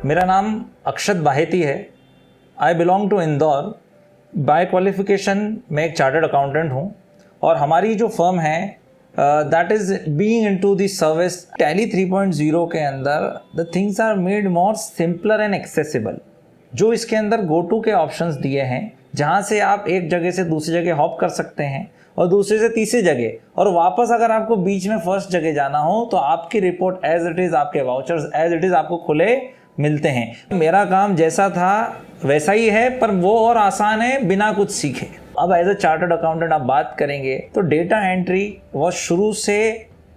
मेरा नाम अक्षत बाहेती है। I belong to Indore. By qualification मैं एक चार्टर्ड अकाउंटेंट हूँ और हमारी जो फर्म है that is being into the service Tally 3.0 के अंदर the things are made more simpler and accessible. जो इसके अंदर गो टू के ऑप्शंस दिए हैं जहाँ से आप एक जगह से दूसरी जगह हॉप कर सकते हैं और दूसरे से तीसरी जगह और वापस अगर आपको बीच में फर्स्ट जगह जाना हो तो आपकी रिपोर्ट एज इट इज़, आपके वाउचर्स एज इट इज़ आपको खुले मिलते हैं। मेरा काम जैसा था वैसा ही है, पर वो और आसान है बिना कुछ सीखे। अब एज अ चार्टर्ड अकाउंटेंट आप बात करेंगे तो डेटा एंट्री वो शुरू से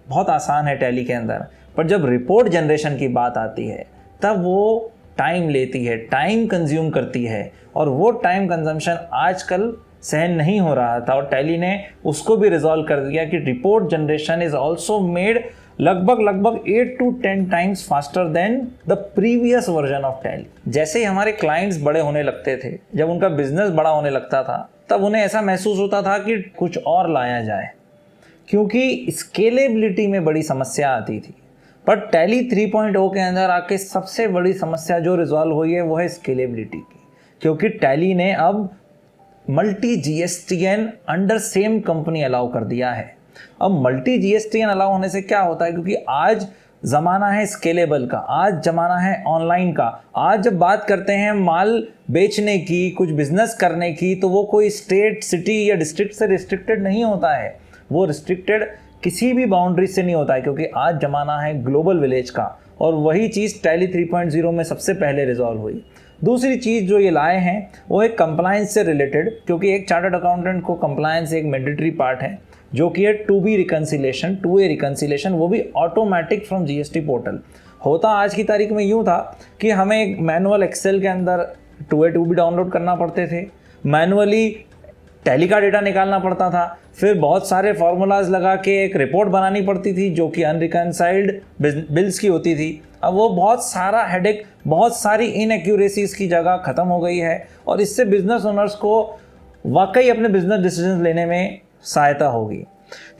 बहुत आसान है टैली के अंदर, पर जब रिपोर्ट जनरेशन की बात आती है तब वो टाइम लेती है, टाइम कंज्यूम करती है और वो टाइम कंजम्पशन आजकल सहन नहीं हो रहा था और टैली ने उसको भी रिजॉल्व कर दिया कि report generation is also made लगभग 8 to 10 times faster than the previous version of tally. जैसे ही हमारे क्लाइंट्स बड़े होने लगते थे, जब उनका बिजनेस बड़ा होने लगता था, तब उन्हें ऐसा महसूस होता था कि कुछ और लाया जाए, क्योंकि स्केलेबिलिटी में बड़ी समस्या आती थी। पर टैली 3.0 के अंदर आके सबसे बड़ी समस्या जो रिजॉल्व हुई है वो है स्केलेबिलिटी की, क्योंकि टैली ने अब multi GSTN under same company allow कर दिया है। अब मल्टी जीएसटीएन अलाउ होने से क्या होता है, क्योंकि आज ज़माना है स्केलेबल का, आज ज़माना है ऑनलाइन का। आज जब बात करते हैं माल बेचने की, कुछ बिजनेस करने की, तो वो कोई स्टेट, सिटी या डिस्ट्रिक्ट से रिस्ट्रिक्टेड नहीं होता है, वो रिस्ट्रिक्टेड किसी भी बाउंड्री से नहीं होता है, क्योंकि आज ज़माना है ग्लोबल विलेज का। और वही चीज़ टैली 3.0 में सबसे पहले रिजॉल्व हुई। दूसरी चीज़ जो ये लाए हैं वो है कंप्लायंस से रिलेटेड, क्योंकि एक चार्टर्ड अकाउंटेंट को कंप्लायंस एक मैंडेटरी पार्ट है, जो कि है to be reconciliation, to a reconciliation, वो भी ऑटोमेटिक फ्रॉम जीएसटी पोर्टल। होता आज की तारीख में यूँ था कि हमें एक मैनुअल एक्सेल के अंदर 2A 2B डाउनलोड करना पड़ते थे, मैनुअली टैली का डेटा निकालना पड़ता था, फिर बहुत सारे फार्मूलाज लगा के एक रिपोर्ट बनानी पड़ती थी जो कि अनरिकन्साइल्ड बिल्स की होती थी। अब वो बहुत सारा हेडेक, बहुत सारी इनएक्यूरेसीज की जगह ख़त्म हो गई है और इससे बिजनेस ओनर्स को वाकई अपने बिजनेस डिसीजन लेने में सहायता होगी।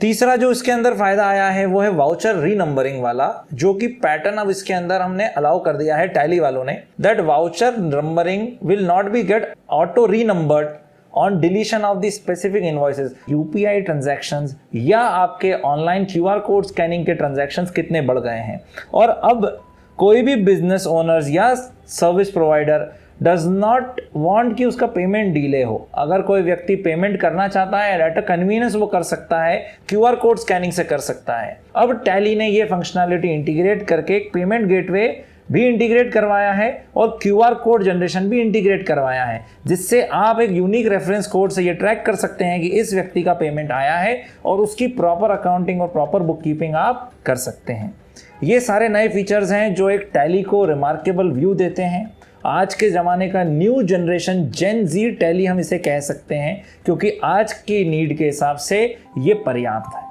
तीसरा जो इसके अंदर फ़ायदा आया है वो है वाउचर रीनंबरिंग वाला, जो कि पैटर्न अब इसके अंदर हमने अलाउ कर दिया है टैली वालों ने, that voucher numbering will not be get auto renumbered on deletion of the specific invoices. UPI transactions या आपके ऑनलाइन क्यूआर कोड स्कैनिंग के ट्रांजैक्शंस कितने बढ़ गए हैं, और अब कोई भी बिजनेस ओनर्स या service provider does not want कि उसका पेमेंट डिले हो। अगर कोई व्यक्ति पेमेंट करना चाहता है एट अ कन्वीनियंस, वो कर सकता है, क्यूआर कोड स्कैनिंग से कर सकता है। अब टैली ने ये फंक्शनैलिटी इंटीग्रेट करके एक पेमेंट गेटवे भी इंटीग्रेट करवाया है और क्यूआर कोड जनरेशन भी इंटीग्रेट करवाया है, जिससे आप एक यूनिक रेफरेंस कोड से ये ट्रैक कर सकते हैं कि इस व्यक्ति का पेमेंट आया है और उसकी प्रॉपर अकाउंटिंग और प्रॉपर बुक कीपिंग आप कर सकते हैं। ये सारे नए फीचर्स हैं जो एक टैली को रिमार्केबल व्यू देते हैं। आज के ज़माने का न्यू जनरेशन जेन जी टैली हम इसे कह सकते हैं, क्योंकि आज की नीड के हिसाब से ये पर्याप्त है।